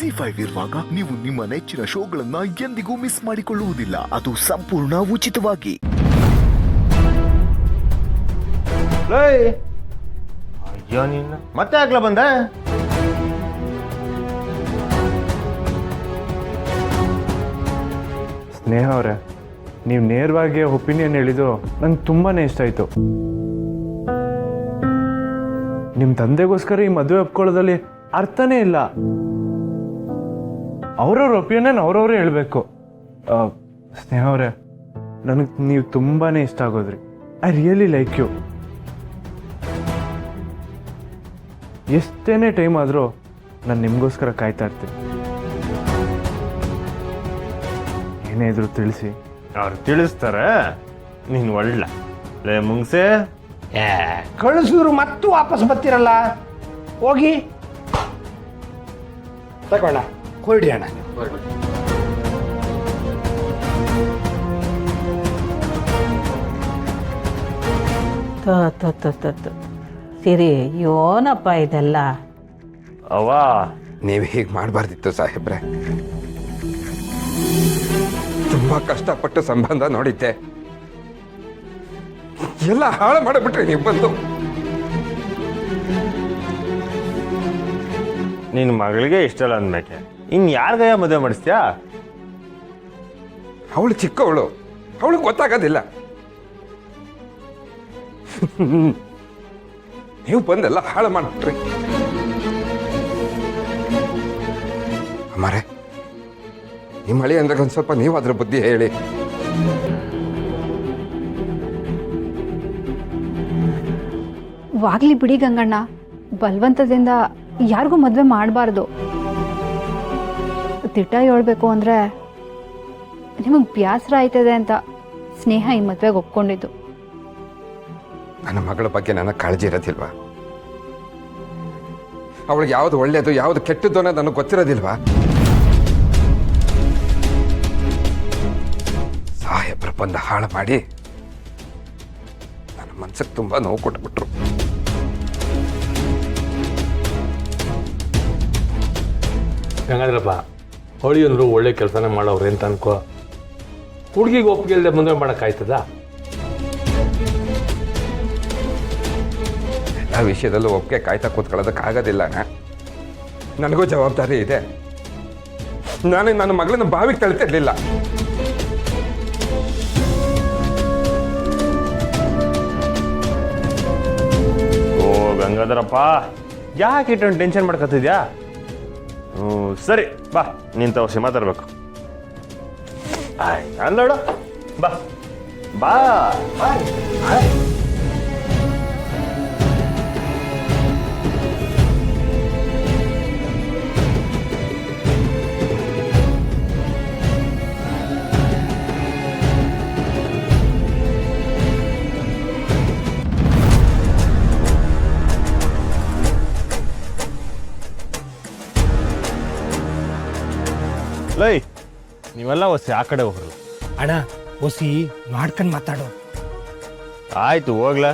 ಜಿ5 ಇರುವಾಗ ನೀವು ನಿಮ್ಮ ನೆಚ್ಚಿನ ಶೋಗಳನ್ನ ಎಂದಿಗೂ ಮಿಸ್ ಮಾಡಿಕೊಳ್ಳುವುದಿಲ್ಲ. ಅದು ಸಂಪೂರ್ಣ ಉಚಿತವಾಗಿ. ಅಯ್ಯೋ ನಿನ್ನ ಮತ್ತೆ ಆಗ್ಲಾ ಬಂದೆ? ಸ್ನೇಹ ಅವರೇ, ನೀವು ನೇರವಾಗಿ ಒಪಿನಿಯನ್ ಹೇಳಿದ್ದು ನಂಗೆ ತುಂಬಾ ಇಷ್ಟ ಆಯಿತು. ನಿಮ್ಮ ತಂದೆಗೋಸ್ಕರ ಈ ಮದುವೆ ಒಪ್ಕೊಳ್ಳೋದಲ್ಲಿ ಅರ್ಥನೇ ಇಲ್ಲ. ಅವ್ರವ್ರ ಒಪಿನಿಯನ್ ಅವ್ರವ್ರೇ ಹೇಳಬೇಕು. ಸ್ನೇಹ ಅವರೇ, ನನಗೆ ನೀವು ತುಂಬಾ ಇಷ್ಟ ಆಗೋದ್ರಿ. I really like you. ಎಷ್ಟೇನೇ ಟೈಮ್ ಆದರೂ ನಾನು ನಿಮಗೋಸ್ಕರ ಕಾಯ್ತಾ ಇರ್ತೀನಿ. ಏನೇ ಇದ್ರು ತಿಳಿಸಿ. ಅವ್ರು ತಿಳಿಸ್ತಾರೆ. ನೀನು ಒಳ್ಳೆ ಲೇ ಮುಂಗ್ಸೆ. ಕಳಿಸಿದ್ರು ಮತ್ತು ವಾಪಸ್ ಬರ್ತಿರಲ್ಲ. ಹೋಗಿ ತಗೋಣ, ಹೊರಡಿ ಅಣ್ಣ. ಸಿರಿ, ಯೋನಪ್ಪ ಇದೆಲ್ಲ. ಅವ್ವ, ನೀವು ಹೀಗೆ ಮಾಡಬಾರ್ದಿತ್ತು ಸಾಹೇಬ್ರೆ. ತುಂಬಾ ಕಷ್ಟಪಟ್ಟು ಸಂಬಂಧ ನೋಡಿದ್ದೆ, ಎಲ್ಲ ಹಾಳು ಮಾಡಿಬಿಟ್ರಿ ನೀವು ಬಂದು. ನಿನ್ನ ಮಗಳಿಗೆ ಇಷ್ಟ ಇಲ್ಲ ಅಂದ್ಮೇಕೆ ಇನ್ ಯಾರಿಗಯ್ಯ ಮದುವೆ ಮಾಡಿಸ್ತೀಯಾ? ಅವಳು ಚಿಕ್ಕವಳು, ಅವಳಿಗೆ ಗೊತ್ತಾಗೋದಿಲ್ಲ. ನೀವು ಬಂದೆಲ್ಲ ಹಾಳು ಮಾಡ್ಬಿಟ್ರಿ. ಅಮ್ಮಾರೆ, ನಿಮ್ಮ ಹಳಿ ಅಂದ್ರೆ ಒಂದು ಸ್ವಲ್ಪ ನೀವು ಅದ್ರ ಬುದ್ಧಿ ಹೇಳಿ. ವಾಗ್ಲಿ ಬಿಡಿ ಗಂಗಣ್ಣ, ಬಲವಂತದಿಂದ ಯಾರಿಗೂ ಮದುವೆ ಮಾಡಬಾರ್ದು. ದಿಟ್ಟ ಹೇಳ್ಬೇಕು ಅಂದರೆ ನಿಮಗೆ ಬೇಸರ ಆಯ್ತದೆ ಅಂತ ಸ್ನೇಹ ಈ ಮದುವೆಗೆ ಒಪ್ಕೊಂಡಿದ್ದು. ನನ್ನ ಮಗಳ ಬಗ್ಗೆ ನನಗೆ ಕಾಳಜಿ ಇರೋದಿಲ್ವಾ? ಅವಳಿಗೆ ಯಾವುದು ಒಳ್ಳೇದು ಯಾವುದು ಕೆಟ್ಟದ್ದು ಅನ್ನೋದು ನನಗೆ ಗೊತ್ತಿರೋದಿಲ್ವಾ? ಸಾಹೇಬ್ರ ಬಂದ ಹಾಳು ಮಾಡಿ ನನ್ನ ಮನ್ಸಿಗೆ ತುಂಬಾ ನೋವು ಕೊಟ್ಬಿಟ್ರು. ಹಂಗಾದ್ರಪ್ಪ, ಅವಳಿ ಅಂದ್ರು ಒಳ್ಳೆ ಕೆಲಸನೇ ಮಾಡೋವ್ರೆ ಅಂತ ಅನ್ಕೋ. ಹುಡುಗಿಗೆ ಒಪ್ಪಿಗೆ ಇಲ್ಲದೆ ಮದುವೆ ಮಾಡೋಕ್ಕಾಯ್ತದ? ಎಲ್ಲ ವಿಷಯದಲ್ಲೂ ಒಪ್ಪಿಗೆ ಕಾಯ್ತಾ ಕೂತ್ಕೊಳ್ಳೋದಕ್ಕಾಗೋದಿಲ್ಲ. ನನಗೂ ಜವಾಬ್ದಾರಿ ಇದೆ. ನಾನು ನನ್ನ ಮಗಳನ್ನ ಬಾವಿಗೆ ತಳ್ತಿರ್ಲಿಲ್ಲ. ಓ ಗಂಗಾಧರಪ್ಪ, ಯಾಕೆ ಇಟ್ಟೊಂದು ಟೆನ್ಷನ್ ಮಾಡ್ಕೊತಿದ್ಯಾ? ಸರಿ ಬಾ, ನೀನ್ ತವಸಿ ಮಾತಾಡ್ಬೇಕು. ಆಯ್ತು ಅಲ್ಲೋಡ, ಬಾ ಬಾ. ಲೈ, ನೀವೆಲ್ಲ ಹೊಸಿ ಆ ಕಡೆ ಹೋಗ್ರಲ್ಲ. ಅಣ್ಣ, ಹೊಸಿ ಮಾಡ್ಕೊಂಡು ಮಾತಾಡೋ. ಆಯ್ತು, ಹೋಗ್ಲಾ?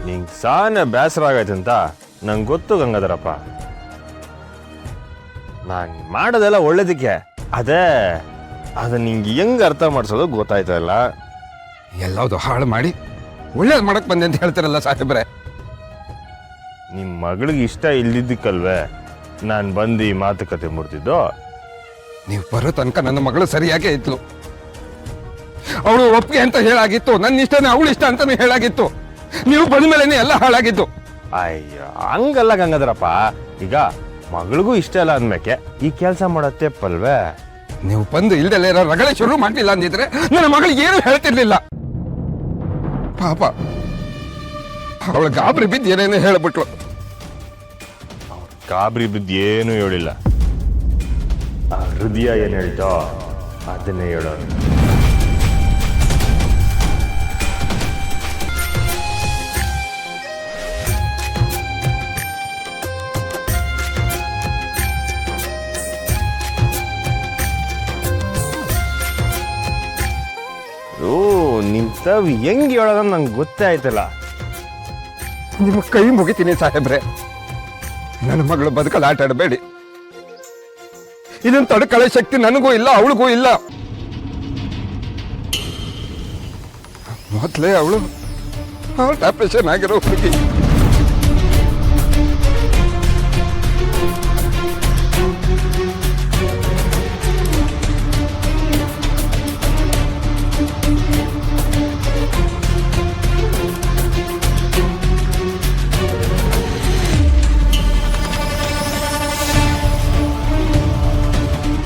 ನಿಂಗೆ ಸಾನೆ ಬೇಸರ ಆಗೈತಂತ ನಂಗೆ ಗೊತ್ತು ಗಂಗಾಧರಪ್ಪ. ನಾನು ಮಾಡೋದೆಲ್ಲ ಒಳ್ಳೇದಕ್ಕೆ. ಅದ ನಿಂಗೆ ಹೆಂಗ್ ಅರ್ಥ ಮಾಡಿಸೋದು ಗೊತ್ತಾಯ್ತಲ್ಲ. ಎಲ್ಲವುದು ಹಾಳು ಮಾಡಿ ಒಳ್ಳೇದು ಮಾಡಕ್ ಬಂದೆ ಅಂತ ಹೇಳ್ತಾರಲ್ಲ ಸಾಹೇಬ್ರೆ. ನಿಮ್ಮ ಮಗಳಿಗೆ ಇಷ್ಟ ಇಲ್ದಿದ್ದಕ್ಕಲ್ವೇ ನಾನು ಬಂದು ಈ ಮಾತುಕತೆ ಮುಡ್ತಿದ್ದು? ನೀವು ಬರೋ ತನಕ ನನ್ನ ಮಗಳು ಸರಿಯಾಗೇ ಇದ್ಲು. ಅವಳು ಒಪ್ಪಿಗೆ ಅಂತ ಹೇಳಾಗಿತ್ತು, ನನ್ನ ಇಷ್ಟನೇ ಅವಳು ಇಷ್ಟ ಅಂತಾನು ಹೇಳಾಗಿತ್ತು. ನೀವು ಬಂದ ಮೇಲೆನೆ ಎಲ್ಲ ಹಾಳಾಗಿತ್ತು. ಅಯ್ಯೋ, ಹಂಗಲ್ಲ ಗಂಗಾಧರಪ್ಪ. ಈಗ ಮಗಳಿಗೂ ಇಷ್ಟ ಇಲ್ಲ ಅಂದ್ಮೇಕೆ ಈ ಕೆಲಸ ಮಾಡೋ ತೆಪ್ಪಲ್ವೇ? ನೀವು ಬಂದು ಇಲ್ದೆಲ್ಲ ಇರೋ ರಗಳೆ ಶುರು ಮಾಡ್ಲಿಲ್ಲ ಅಂದಿದ್ರೆ ನನ್ನ ಮಗಳಿಗೆ ಏನು ಹೇಳ್ತಿರ್ಲಿಲ್ಲ. ಪಾಪ ಅವಳ ಗಾಬರಿ ಬಿದ್ದು ಏನೇನು ಹೇಳ್ಬಿಟ್ಲು. ಗಾಬರಿ ಬಿದ್ದು ಏನು ಹೇಳಿಲ್ಲ. ಆ ಹೃದಯ ಏನ್ ಹೇಳ್ತೋ ಅದನ್ನೇ ಹೇಳೋದು. ತಾವ್ ಹೆಂಗ್ ಹೇಳೋದ ನಂಗೆ ಗೊತ್ತೇ ಆಯ್ತಲ್ಲ. ನಿಮ್ಮ ಕೈ ಮುಗಿತೀನಿ ಸಾಹೇಬ್ರೆ, ನನ್ನ ಮಗಳು ಬದುಕಲ್ಲಿ ಆಟ ಆಡಬೇಡಿ. ಇದನ್ನ ತಡ್ಕೊಳ್ಳೋ ಶಕ್ತಿ ನನಗೂ ಇಲ್ಲ, ಅವಳಿಗೂ ಇಲ್ಲ. ಮೊದಲೇ ಅವಳು ಹಾರ್ಟ್ ಆಪರೇಷನ್ ಆಗಿರೋ ಹುಡುಗಿ.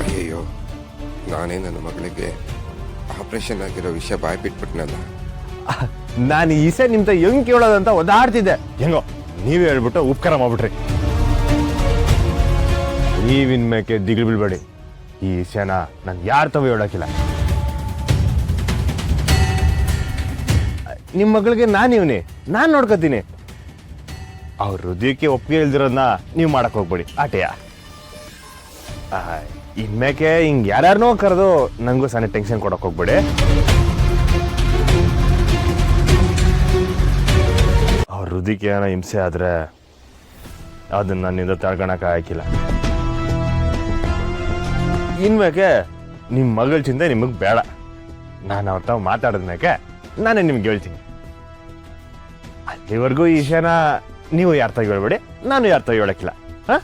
ಅಯ್ಯೋ, ನಾನೇ ನನ್ನ ಮಗಳಿಗೆ ಆಪರೇಷನ್ ಆಗಿರೋ ವಿಷಯ ಬಾಯ್ ಬಿಟ್ಬಿಟ್ನಲ್ಲ. ನಾನು ಈಸೆ ನಿಮ್ತ ಹೆಂಗ್ ಕೇಳೋದಂತ ಒದಾಡ್ತಿದ್ದೆ. ಹೆಂಗೋ ನೀವೇ ಹೇಳ್ಬಿಟ್ಟು ಉಪಕಾರ ಮಾಡ್ಬಿಟ್ರಿ. ನೀವಿನ್ ಮೇಕೆ ದಿಗ್ಲು ಬೀಳ್ಬೇಡಿ. ಈ ಈಸೆನ ನಾನು ಯಾರ ತವ ಹೇಳೋಕಿಲ್ಲ. ನಿಮ್ಮ ಮಗಳಿಗೆ ನಾನಿವ್ನಿ, ನಾನು ನೋಡ್ಕೋತೀನಿ. ಅವ್ರ ಹೃದಯಕ್ಕೆ ಒಪ್ಪಿಗೆ ಇಲ್ದಿರೋದನ್ನ ನೀವು ಮಾಡಕ್ ಹೋಗ್ಬೇಡಿ ಆಟೆಯ. ಇನ್ಮೇಕೆ ಹಿಂಗ್ ಯಾರ್ಯಾರನೋ ಕರೆದು ನಂಗೂ ಸಣ್ಣ ಟೆನ್ಷನ್ ಕೊಡಕ್ ಹೋಗ್ಬೇಡಿ. ಅವ್ರ ಹೃದಯಕ್ಕೆ ಏನೋ ಹಿಂಸೆ ಆದ್ರೆ ಅದನ್ನ ನನ್ನಿಂದ ತಳ್ಕೊಳಕ್ ಆಗಿಲ್ಲ. ಇನ್ಮೇಕೆ ನಿಮ್ಮ ಮಗಳ ಚಿಂತೆ ನಿಮಗೆ ಬೇಡ. ನಾನು ಅವ್ರ ತಾವು ಮಾತಾಡಿದ್ಮೇಕೆ ನಾನೇ ನಿಮ್ಗೆ ಹೇಳ್ತೀನಿ. ಅಲ್ಲಿವರೆಗೂ ಈ ವಿಷಯನ ನೀವು ಯಾರ ತಾವು ಹೇಳ್ಬೇಡಿ, ನಾನು ಯಾರ ತಾವು ಹೇಳಕ್ಕಿಲ್ಲ. ಹಾ,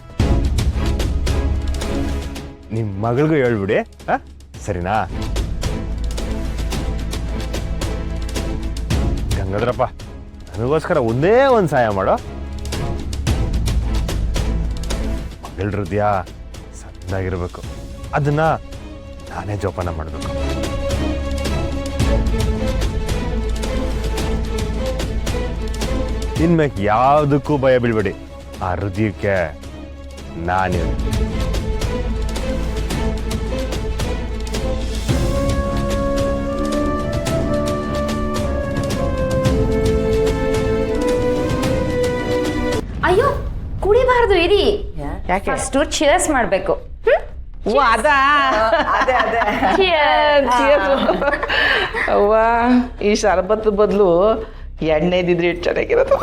ನಿಮ್ಮ ಮಗಳಿಗೂ ಹೇಳ್ಬಿಡಿ. ಹಾ, ಸರಿನಾ? ಗಂಗಾಧರಪ್ಪ, ನನಗೋಸ್ಕರ ಒಂದೇ ಒಂದು ಸಹಾಯ ಮಾಡೋ. ಮಗಳ ಹೃದಯ ಸಣ್ಣಾಗಿರ್ಬೇಕು, ಅದನ್ನ ನಾನೇ ಜೋಪಾನ ಮಾಡಬೇಕು. ಇನ್ಮೇಲೆ ಯಾವುದಕ್ಕೂ ಭಯ ಬೀಳ್ಬೇಡಿ. ಆ ಹೃದಯಕ್ಕೆ ನಾನೇ. ಅಯ್ಯೋ, ಕುಡಿಬಾರ್ದು, ಇರಿ. ಫಸ್ಟ್ ಚಿಯರ್ಸ್ ಮಾಡ್ಬೇಕು. ಅವ್ವ, ಈ ಶರಬತ್ ಬದಲು ಎಣ್ಣೆ ಇದ್ದಿದ್ರೆ ಎಷ್ಟು ಚೆನ್ನಾಗಿರೋದು.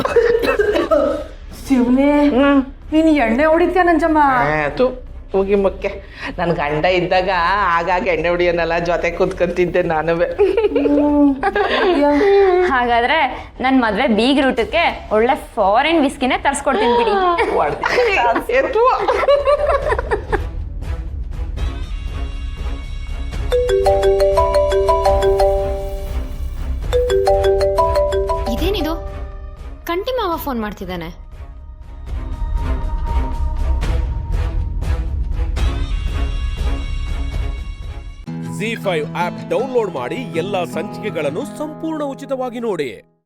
ಶಿವನೇ, ನೀನು ಎಣ್ಣೆ ಹೊಡಿತೀಯ ನಂಜಮ್ಮ? ಹೋಗಿ ಮುಖ್ಯ. ನನ್ನ ಗಂಡ ಇದ್ದಾಗ ಆಗಾಗ ಎಣ್ಣೆ ಹೊಡಿಯೋನಲ್ಲ, ಜೊತೆ ಕೂತ್ಕೊಂತಿದ್ದೆ ನಾನು. ಹಾಗಾದ್ರೆ ನನ್ನ ಮದ್ವೆ ಬೀಗ್ ರೂಟಕ್ಕೆ ಒಳ್ಳೆ ಫಾರಿನ್ ವಿಸ್ಕಿನೇ ತರ್ಸ್ಕೊಡ್ತೀನಿ ಬಿಡಿ. ಇದೇನಿದು? ಕಂಟಿ ಮಾವ ಫೋನ್ ಮಾಡ್ತಿದ್ದಾನೆ. ZEE5 ಆಪ್ ಡೌನ್ಲೋಡ್ ಮಾಡಿ ಎಲ್ಲಾ ಸಂಚಿಕೆಗಳನ್ನು ಸಂಪೂರ್ಣ ಉಚಿತವಾಗಿ ನೋಡಿ.